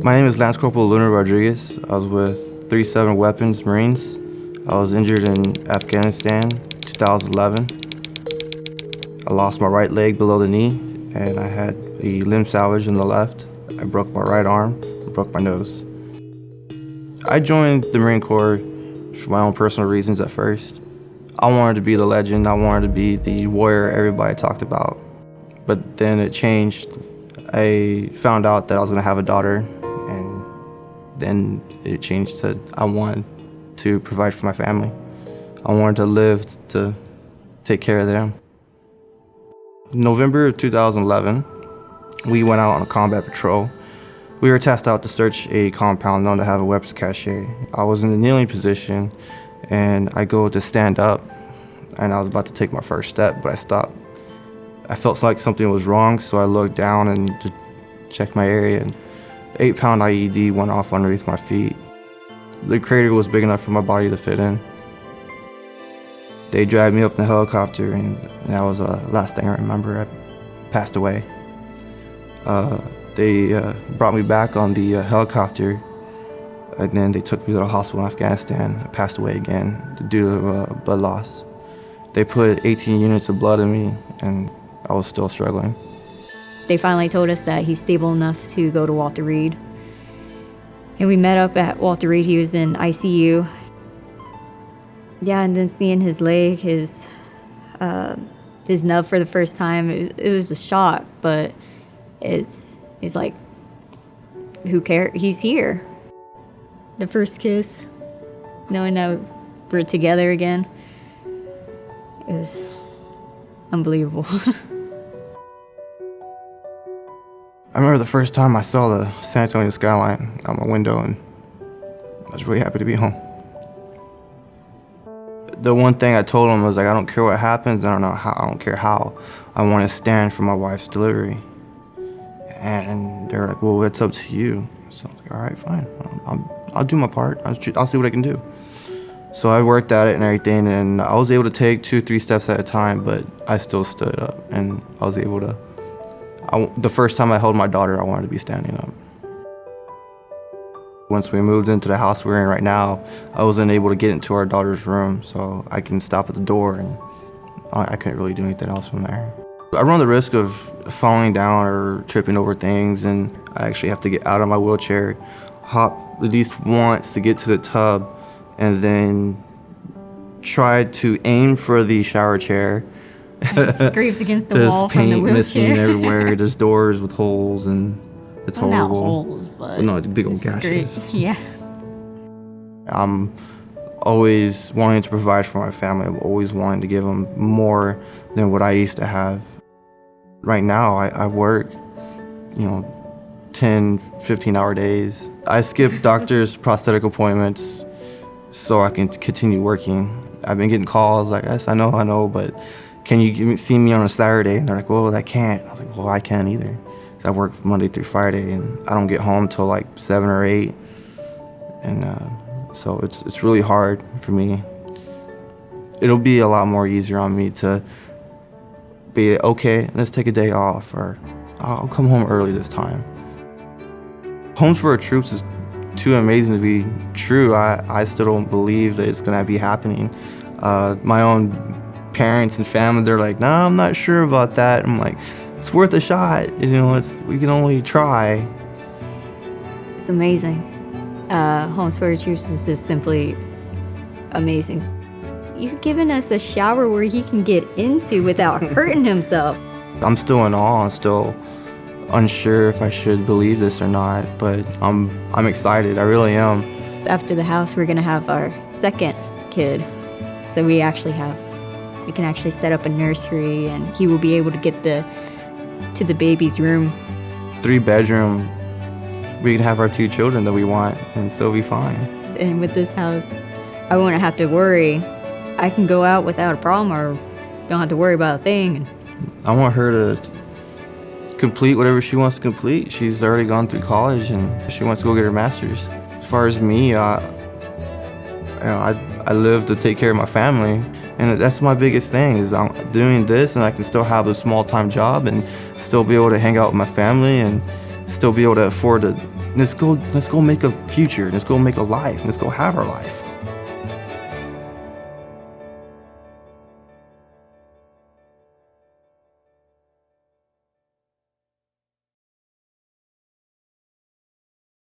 My name is Lance Corporal LunaRodriguez. I was with 37 Weapons Marines. I was injured in Afghanistan 2011. I lost my right leg below the knee, and I had a limb salvage in the left. I broke my right arm and broke my nose. I joined the Marine Corps for my own personal reasons at first. I wanted to be the legend. I wanted to be the warrior everybody talked about. But then it changed. I found out that I was going to have a daughter, and then it changed to I wanted to provide for my family. I wanted to live to take care of them. November of 2011, we went out on a combat patrol. We were tasked out to search a compound known to have a weapons cache. I was in the kneeling position, and I go to stand up, and I was about to take my first step, but I stopped. I felt like something was wrong, so I looked down and just checked my area, and 8-pound IED went off underneath my feet. The crater was big enough for my body to fit in. They dragged me up in the helicopter, and that was the last thing I remember. I passed away. They brought me back on the helicopter, and then they took me to the hospital in Afghanistan. I passed away again due to blood loss. They put 18 units of blood in me, and I was still struggling. They finally told us that he's stable enough to go to Walter Reed. And we met up at Walter Reed. He was in ICU. Yeah, and then seeing his leg, his nub for the first time, it was a shock, but it's like, who cares? He's here. The first kiss, knowing that we're together again, is unbelievable. I remember the first time I saw the San Antonio skyline out my window, and I was really happy to be home. The one thing I told them was, like, I don't care what happens, I don't care how. I want to stand for my wife's delivery. And they're like, well, it's up to you. So I was like, all right, fine. I'll do my part. I'll see what I can do. So I worked at it and everything, and I was able to take 2-3 steps at a time, but I still stood up, and I was able to. The first time I held my daughter, I wanted to be standing up. Once we moved into the house we're in right now, I wasn't able to get into our daughter's room, so I can stop at the door, and I couldn't really do anything else from there. I run the risk of falling down or tripping over things, and I actually have to get out of my wheelchair, hop at least once to get to the tub, and then try to aim for the shower chair. Scrapes against the wall from the wheelchair. There's paint missing everywhere. There's doors with holes, and it's horrible. Not holes, but no, big old gashes. Yeah. I'm always wanting to provide for my family. I'm always wanting to give them more than what I used to have. Right now, I work, 10, 15-hour days. I skip doctor's prosthetic appointments so I can continue working. I've been getting calls like, yes, I know, but can you see me on a Saturday? And they're like, well, I can't. I was like, well, I can't either. Because I work Monday through Friday, and I don't get home till like 7 or 8. And so it's really hard for me. It'll be a lot more easier on me to be, okay, let's take a day off, or I'll come home early this time. Homes for our troops is too amazing to be true. I still don't believe that it's gonna be happening. My own parents and family, they're like, nah, I'm not sure about that. I'm like, it's worth a shot. We can only try. It's amazing. Homes for our troops is just simply amazing. You've given us a shower where he can get into without hurting himself. I'm still in awe. I'm still unsure if I should believe this or not, but I'm excited. I really am. After the house, we're gonna have our second kid. So we can actually set up a nursery, and he will be able to get to the baby's room. 3-bedroom, we can have our 2 children that we want and still be fine. And with this house, I won't have to worry. I can go out without a problem, or don't have to worry about a thing. I want her to complete whatever she wants to complete. She's already gone through college, and she wants to go get her master's. As far as me, I live to take care of my family, and that's my biggest thing, is I'm doing this, and I can still have a small-time job and still be able to hang out with my family and still be able to afford to Let's go make a future. Let's go make a life. Let's go have our life.